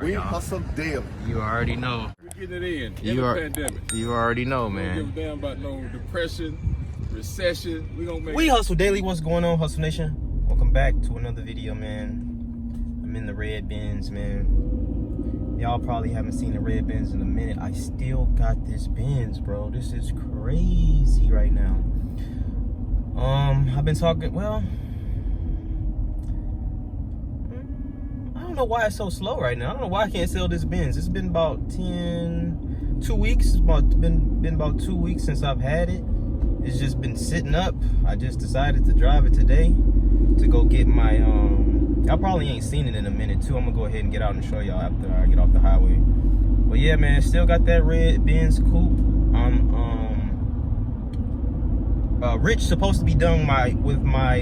We hustle daily. You already know. We're getting it in the pandemic. You already know, man. We don't give a damn about no depression, recession. We gonna make We Hustle Daily. What's going on, Hustle Nation? Welcome back to another video, man. I'm in the red Benz, man. Y'all probably haven't seen the red Benz in a minute. I still got this Benz, bro. This is crazy right now. I've been talking, well, I don't know why it's so slow right now. I don't know why I can't sell this Benz. It's been about 2 weeks. It's been about 2 weeks since I've had it. It's just been sitting up. I just decided to drive it today to go get my, y'all probably ain't seen it in a minute too. I'm gonna go ahead and get out and show y'all after I get off the highway. But yeah, man, still got that red Benz coupe. Rich supposed to be done with my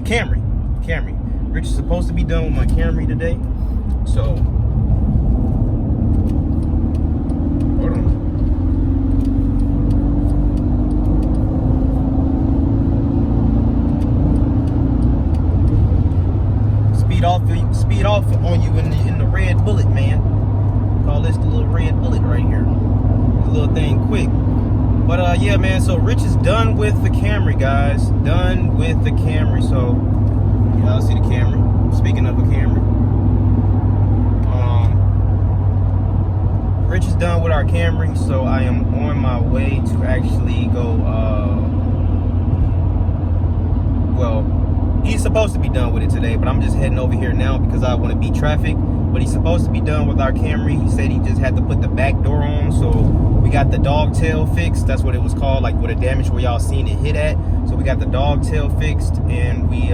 Camry. Rich is supposed to be done with my Camry today. So hold on. Speed off on you in the red bullet, man. Call this the little red bullet right here. The little thing quick. But yeah, man, so Rich is done with the Camry, guys. Done with the Camry. So y'all see the Camry. Speaking of a Camry, Rich is done with our Camry, so I am on my way to actually go, well, he's supposed to be done with it today, but I'm just heading over here now because I want to beat traffic. But he's supposed to be done with our Camry. He said he just had to put the back door on, so we got the dog tail fixed. That's what it was called, like with a damage where y'all seen it hit at. So we got the dog tail fixed, and we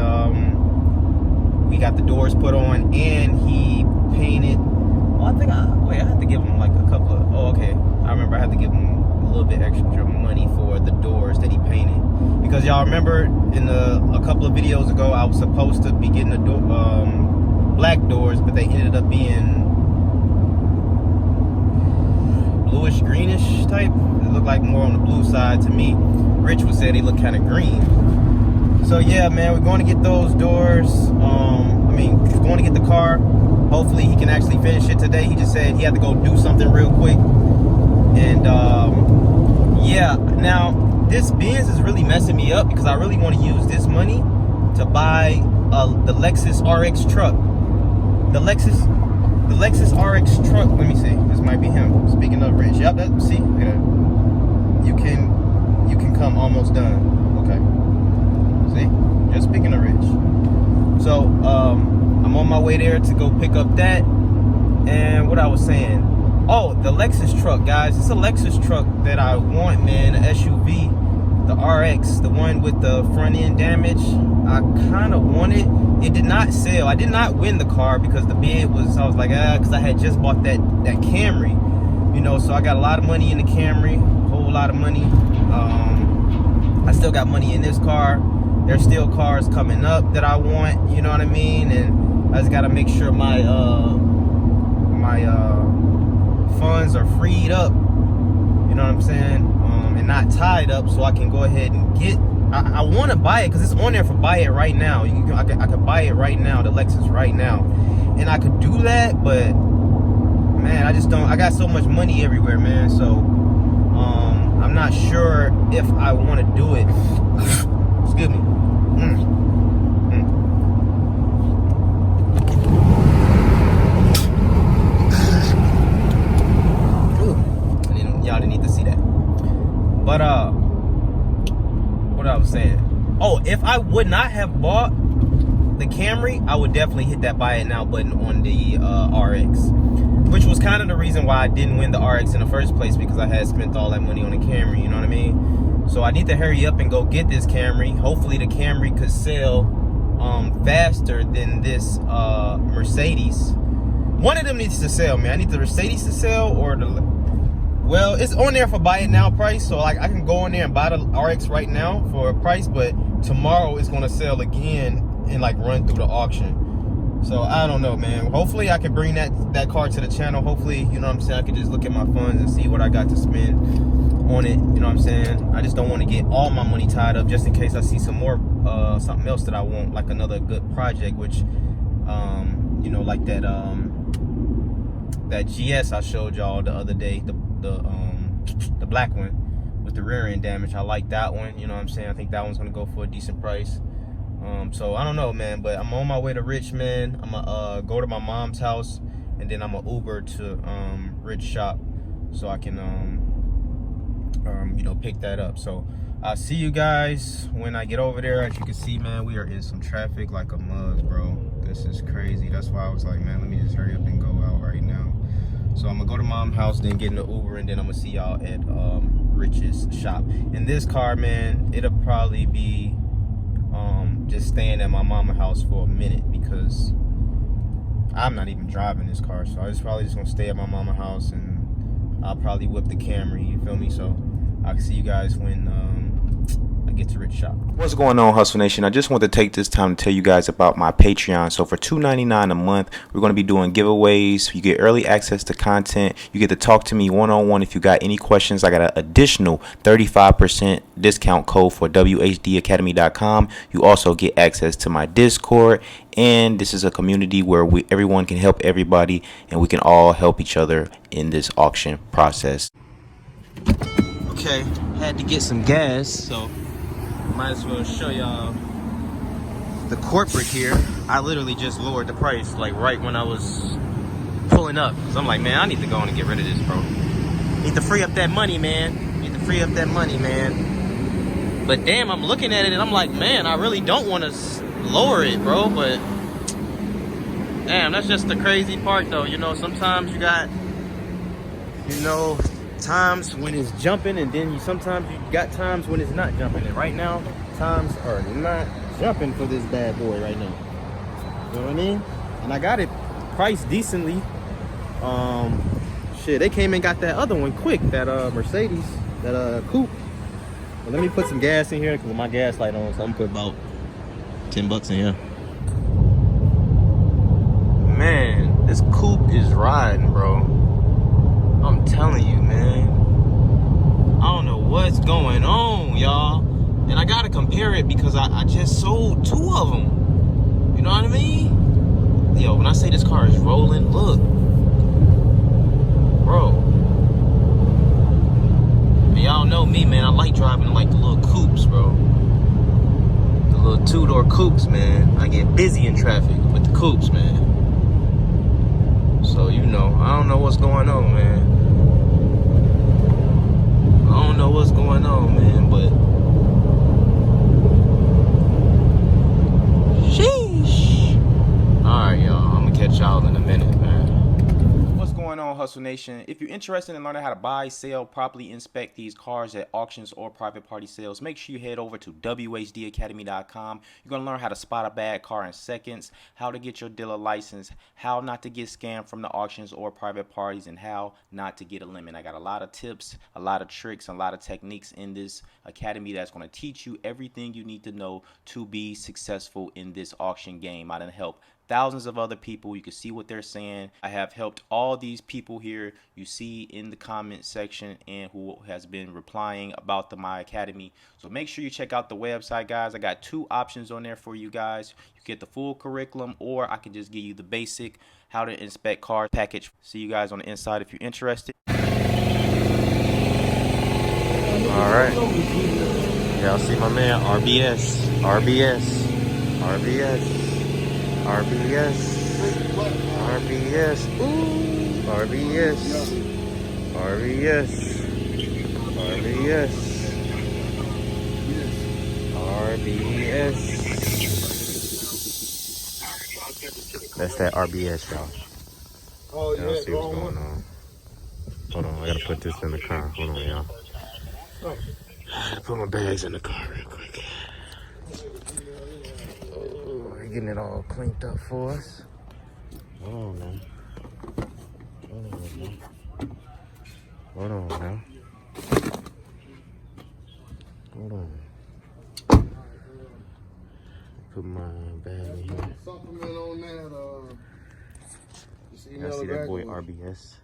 got the doors put on, and he painted. Well, I had to give him like a couple of. Oh, okay. I remember I had to give him a little bit extra money for the doors that he painted, because y'all remember in a couple of videos ago I was supposed to be getting the black doors, but they ended up being bluish greenish type. It looked like more on the blue side to me. Rich would say they look kind of green. So yeah, man, we're going to get those doors. We're going to get the car. Hopefully he can actually finish it today. He just said he had to go do something real quick. And yeah, now this Benz is really messing me up because I really want to use this money to buy the Lexus RX truck. The Lexus RX truck. Let me see. This might be him. Speaking of Rich, yep. See, you can come almost done. Okay. See, just speaking of Rich. So I'm on my way there to go pick up that. And what I was saying. Oh, the Lexus truck, guys. It's a Lexus truck that I want, man. The SUV, the RX, the one with the front end damage. I kind of want it. It did not sell. I did not win the car because the bid was, I was like, because I had just bought that Camry, you know, so I got a lot of money in the Camry, a whole lot of money. I still got money in this car. There's still cars coming up that I want, you know what I mean? And I just got to make sure my funds are freed up, you know what I'm saying? And not tied up, so I can go ahead and get. I want to buy it because it's on there for buy it right now. I could buy it right now, the Lexus right now, and I could do that. But man, I just don't. I got so much money everywhere, man. So I'm not sure if I want to do it. Excuse me. Y'all didn't need to see that. But what I was saying. Oh, if I would not have bought the Camry, I would definitely hit that buy it now button on the RX, which was kind of the reason why I didn't win the RX in the first place, because I had spent all that money on the Camry, you know what I mean? So I need to hurry up and go get this Camry. Hopefully the Camry could sell faster than this Mercedes. One of them needs to sell, man. I need the Mercedes to sell, or the, well, it's on there for buy it now price, so like I can go in there and buy the RX right now for a price, but tomorrow it's gonna sell again and like run through the auction. So I don't know, man. Hopefully I can bring that car to the channel. Hopefully, you know what I'm saying, I can just look at my funds and see what I got to spend on it, you know what I'm saying? I just don't want to get all my money tied up just in case I see some more something else that I want, like another good project, which like that that GS I showed y'all the other day, the black one with the rear end damage. I like that one, you know what I'm saying? I think that one's gonna go for a decent price. So I don't know, man, but I'm on my way to Richmond. I'm gonna go to my mom's house, and then I'm gonna Uber to Rich shop so I can you know, pick that up. So I'll see you guys when I get over there. As you can see, man, we are in some traffic like a mug, bro. This is crazy. That's why I was like, man, let me just hurry up and go out right now. So I'm gonna go to mom's house, then get in the Uber, and then I'm gonna see y'all at Rich's shop. In this car, man, it'll probably be just staying at my mama's house for a minute, because I'm not even driving this car. So I probably just gonna stay at my mama's house, and I'll probably whip the Camry, you feel me? So I'll see you guys when I get to Rich shop. What's going on, Hustle Nation? I just want to take this time to tell you guys about my Patreon. So for $2.99 a month, we're going to be doing giveaways. You get early access to content. You get to talk to me one-on-one if you got any questions. I got an additional 35% discount code for wehustledaily.com. You also get access to my Discord. And this is a community where everyone can help everybody, and we can all help each other in this auction process. Okay, had to get some gas, so might as well show y'all the corporate here. I literally just lowered the price like right when I was pulling up. So I'm like, man, I need to go on and get rid of this, bro. Need to free up that money, man. Need to free up that money, man. But damn, I'm looking at it and I'm like, man, I really don't want to lower it, bro. But damn, that's just the crazy part, though. You know, sometimes you got, you know, times when it's jumping, and then sometimes you got times when it's not jumping. And right now, times are not jumping for this bad boy right now. You know what I mean? And I got it priced decently. Shit, they came and got that other one quick, that Mercedes, that coupe. But let me put some gas in here, because my gas light on, so I'm gonna put about $10 in here. Man, this coupe is riding, bro. I'm telling you, man. I don't know what's going on, y'all. And I gotta compare it because I just sold 2 of them. You know what I mean? Yo, when I say this car is rolling, look. Bro. And y'all know me, man. I like driving like the little coupes, bro. The little 2-door coupes, man. I get busy in traffic with the coupes, man. So, you know, I don't know what's going on, man. I don't know what's going on, man, but sheesh. Alright, y'all, I'm gonna catch y'all in a minute, man. What's going on, Hustle Nation? If you're interested in learning how to buy, sell, properly inspect these cars at auctions or private party sales, make sure you head over to wehustledaily.com. You're going to learn how to spot a bad car in seconds, how to get your dealer license, how not to get scammed from the auctions or private parties, and how not to get a limit. I got a lot of tips, a lot of tricks, and a lot of techniques in this academy that's going to teach you everything you need to know to be successful in this auction game. I done help thousands of other people. You can see what they're saying. I have helped all these people here you see in the comment section and who has been replying about my academy. So make sure you check out the website, guys. I got 2 options on there for you guys. You get the full curriculum, or I can just give you the basic how to inspect cars package. See you guys on the inside if you're interested. All right. Y'all see my man, RBS. Ooh, RBS. That's that RBS, y'all. Oh, yeah. Y'all see what's going on. Hold on, I gotta put this in the car. Hold on, y'all. Put my bags in the car real quick. Oh, we're getting it all cleaned up for us. Hold on now. Hold on now. Hold on. Put my bag in here. Supplement on that, Y'all see that boy RBS?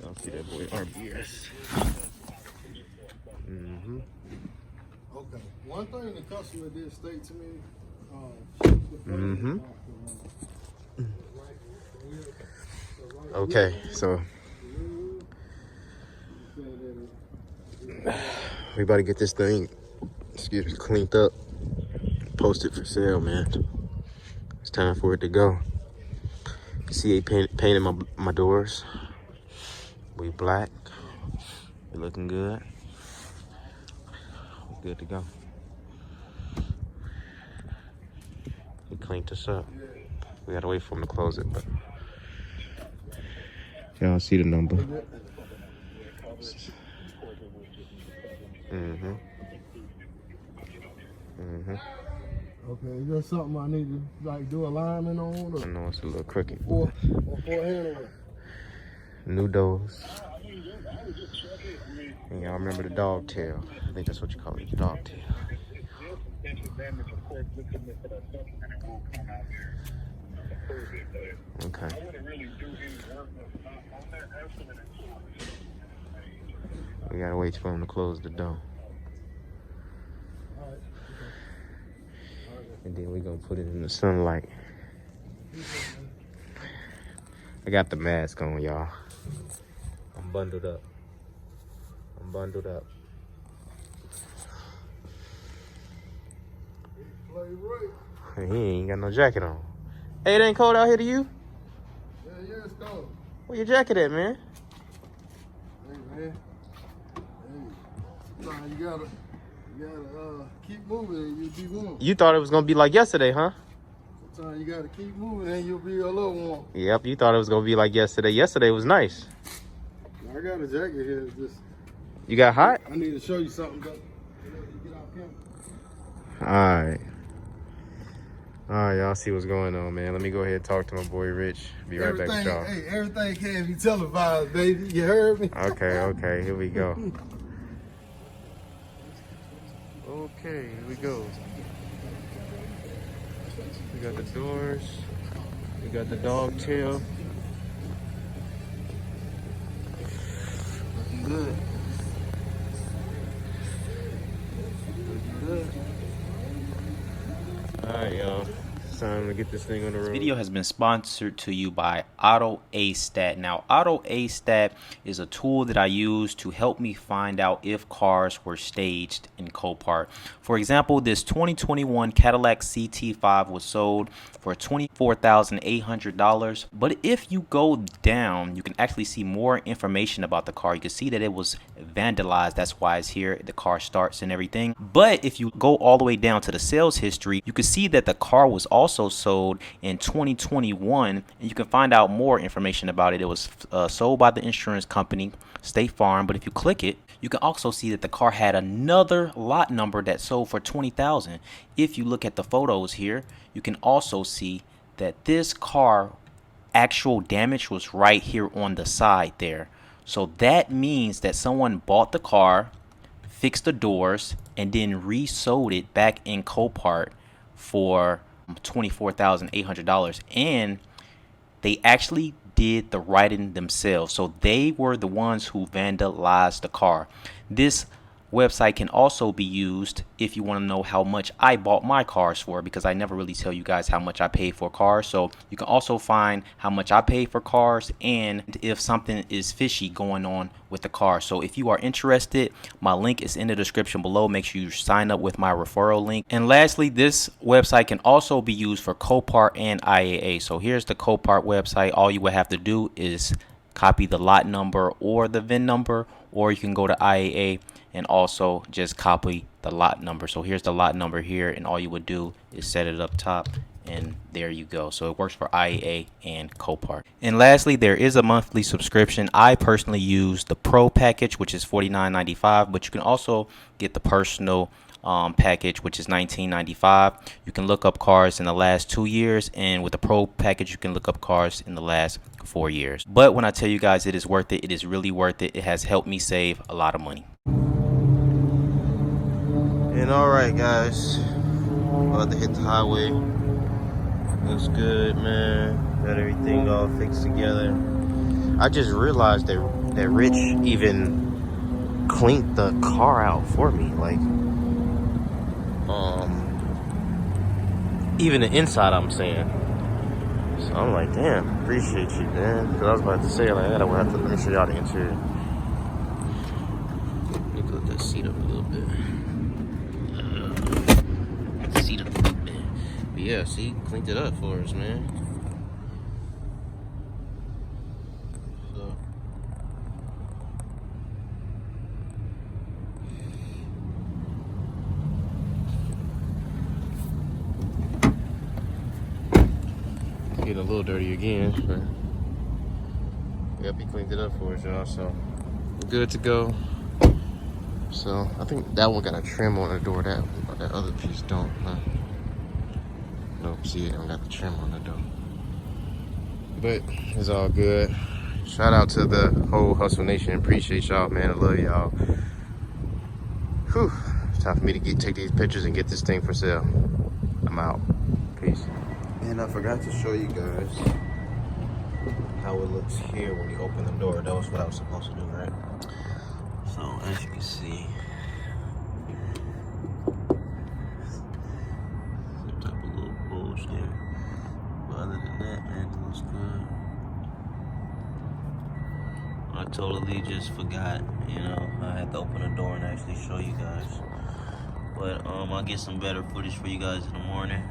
Y'all see that boy RBS? Mm-hmm. Okay. One thing the customer did state to me, Mm-hmm. Okay, so we about to get this thing, excuse me, cleaned up, posted for sale, man. It's time for it to go. You see, painted my doors. We black. We looking good. We good to go. He cleaned us up. We gotta wait for him to close it, but y'all see the number. Mm-hmm. Mm-hmm. Okay, is there something I need to like do alignment on? Or I know it's a little crooked. or handle? New doors. And y'all remember the dog tail. I think that's what you call it, the dog tail. Okay. We gotta wait for him to close the door. And then we gonna put it in the sunlight. I got the mask on, y'all. I'm bundled up. I'm bundled up. He ain't got no jacket on. Hey, it ain't cold out here to you? Yeah, it's cold. Where your jacket at, man? Hey, man. Hey. Nah, you gotta keep moving and you'll be warm. You thought it was gonna be like yesterday, huh? Sometimes you gotta keep moving and you'll be a little warm. Yep, you thought it was gonna be like yesterday. Yesterday was nice. I got a jacket here. Just You got hot? I need to show you something, but you get off camera. Alright. Alright, y'all see what's going on, man. Let me go ahead and talk to my boy Rich. Be right back with y'all. Hey, everything can't be televised, baby. You heard me? Okay, here we go. Okay, here we go. We got the doors. We got the dog tail. Looking good. Looking good. Alright, y'all. It's time to get this thing on the road. This video has been sponsored to you by Auto A-Stat. Now, Auto A-Stat is a tool that I use to help me find out if cars were staged in Copart. For example, this 2021 Cadillac CT5 was sold for $24,800. But if you go down, you can actually see more information about the car. You can see that it was vandalized. That's why it's here. The car starts and everything. But if you go all the way down to the sales history, you can see that the car was also sold in 2021, and you can find out more information about it. It was sold by the insurance company State Farm, but if you click it, you can also see that the car had another lot number that sold for $20,000. If you look at the photos here, you can also see that this car actual damage was right here on the side there. So that means that someone bought the car, fixed the doors, and then resold it back in Copart for $24,800, and they actually did the writing themselves. So they were the ones who vandalized the car. This website can also be used if you want to know how much I bought my cars for, because I never really tell you guys how much I paid for cars. So you can also find how much I paid for cars and if something is fishy going on with the car. So if you are interested, my link is in the description below. Make sure you sign up with my referral link. And lastly, this website can also be used for Copart and IAA. So here's the Copart website. All you would have to do is copy the lot number or the VIN number, or you can go to IAA and also just copy the lot number. So here's the lot number here, and all you would do is set it up top, and there you go. So it works for IAA and Copart. And lastly, there is a monthly subscription. I personally use the Pro package, which is $49.95, but you can also get the personal package, which is $19.95. You can look up cars in the last 2 years, and with the Pro package you can look up cars in the last 4 years. But when I tell you guys it is worth it, it is really worth it. It has helped me save a lot of money. And alright guys, about to hit the highway. Looks good, man. Got everything all fixed together. I just realized that Rich even cleaned the car out for me. Like Even the inside, I'm saying. So I'm like, damn, appreciate you, man. Because I was about to say, like, I would have to, let me show y'all the interior. Let me put that seat up a little bit. Seat up a little bit. But yeah, see, cleaned it up for us, man. So. Getting a little dirty again, but yep, he cleaned it up for us, y'all. So we're good to go. So I think that one got a trim on the door. That other piece don't. Huh? Nope. See, it don't got the trim on the door. But it's all good. Shout out to the whole Hustle Nation. Appreciate y'all, man. I love y'all. Whew. It's time for me to take these pictures and get this thing for sale. I'm out. Peace. And I forgot to show you guys how it looks here when you open the door. That was what I was supposed to do, right? So as you can see, some type of little bulge there. But other than that, man, it looks good. I totally just forgot, you know, I had to open the door and actually show you guys. But I'll get some better footage for you guys in the morning.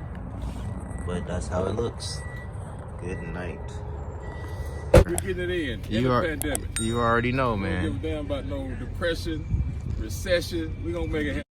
But that's how it looks. Good night. We're getting it in the pandemic. You already know, man. We don't give a damn about no depression, recession. We gonna make it happen.